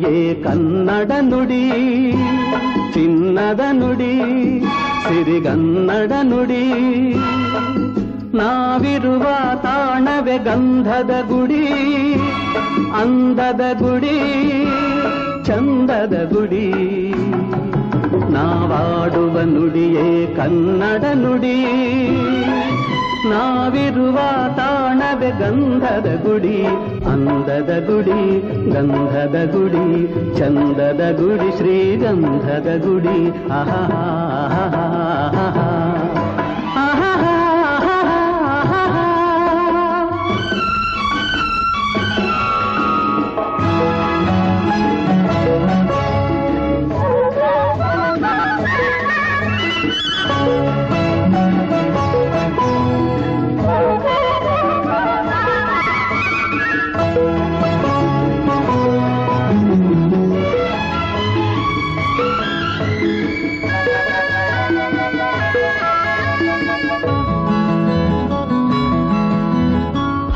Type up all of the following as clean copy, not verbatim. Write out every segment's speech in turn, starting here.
ನುಡಿಯೇ ಕನ್ನಡ ನುಡಿ, ಚಿನ್ನದ ನುಡಿ, ಸಿರಿಗನ್ನಡ ನುಡಿ. ನಾವಿರುವ ತಾಣವೇ ಗಂಧದ ಗುಡಿ, ಅಂದದ ಗುಡಿ, ಚಂದದ ಗುಡಿ. ನಾವಾಡುವ ನುಡಿಯೇ ಕನ್ನಡ ನುಡಿ, ನಾವಿರುವ ತಾಣವೇ ಗಂಧದ ಗುಡಿ, ಅಂದದ ಗುಡಿ, ಗಂಧದ ಗುಡಿ, ಚಂದದ ಗುಡಿ, ಶ್ರೀಗಂಧದ ಗುಡಿ. ಆಹಾ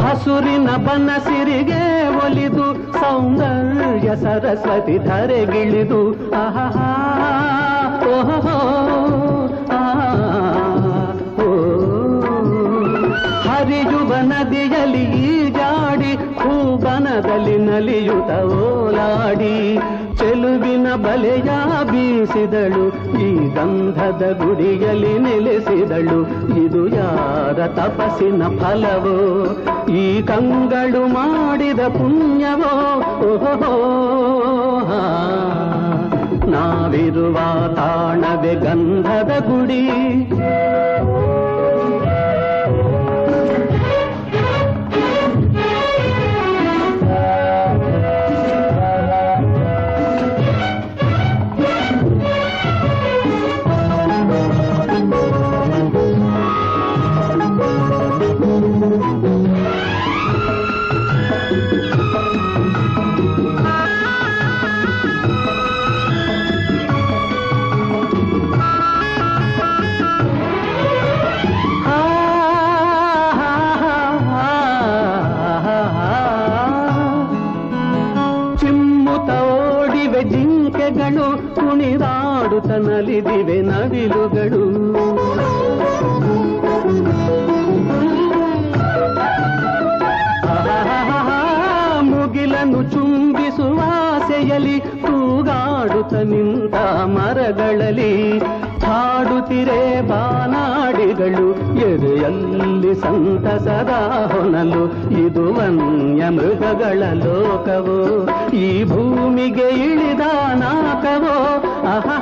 ಹಸುರಿನ ಬನಸಿರಿಗೆ ಒಲಿದು ಸೌಂದರ್ಯ ಸರಸ್ವತಿ ಧರೆಗಿಳಿದು ಆಹಾ ಓಹೋ ಹರಿಯುವ ನದಿಯಲ್ಲಿ ಜಾಡಿ ಹೂಬನದಲ್ಲಿ ನಲಿಯುತ್ತ ಓಲಾಡಿ ಚೆಲುವಿನ ಬಲೆಯ ಬೀಸಿದಳು, ಈ ಗಂಧದ ಗುಡಿಯಲ್ಲಿ ನೆಲೆಸಿದಳು. ಇದು ಯಾರ ತಪಸ್ಸಿನ ಫಲವೋ, ಈ ಕಂಗಳು ಮಾಡಿದ ಪುಣ್ಯವೋ. ಓಹೋ ನಾವಿರುವ ತಾಣವೇ ಗಂಧದ ಗುಡಿ, ಜಿಂಕೆಗಳು ಕುಣಿದಾಡುತ್ತ ನಲಿದಿವೆ ನವಿಲುಗಳು. ಮುಗಿಲನ್ನು ಚುಂಬಿಸುವ ಆಸೆಯಲ್ಲಿ ತೂಗಾಡುತ್ತ ನಿಂತ ಮರಗಳಲ್ಲಿ ಹಾಡುತ್ತಿರೆ ಬಾನಾಡಿಗಳು. ಎದೆಯಲ್ಲಿ ಸಂತಸದ ಹೊನಲು, ಇದು ವನ್ಯ ಮೃಗಗಳ ಲೋಕವೋ, ಈ ಭೂಮಿಗೆ ಇಳಿದ ನಾಕವೋ. ಆಹಾ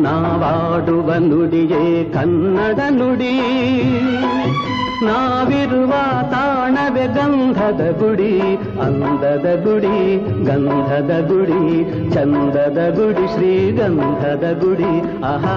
ನಾವಾಡುವ ನುಡಿಯೇ ಕನ್ನಡ ನುಡಿ, ನಾವಿರುವ ತಾಣವೇ ಗಂಧದ ಗುಡಿ, ಅಂದದ ಗುಡಿ, ಗಂಧದ ಗುಡಿ, ಚಂದದ ಗುಡಿ, ಶ್ರೀಗಂಧದ ಗುಡಿ. ಆಹಾ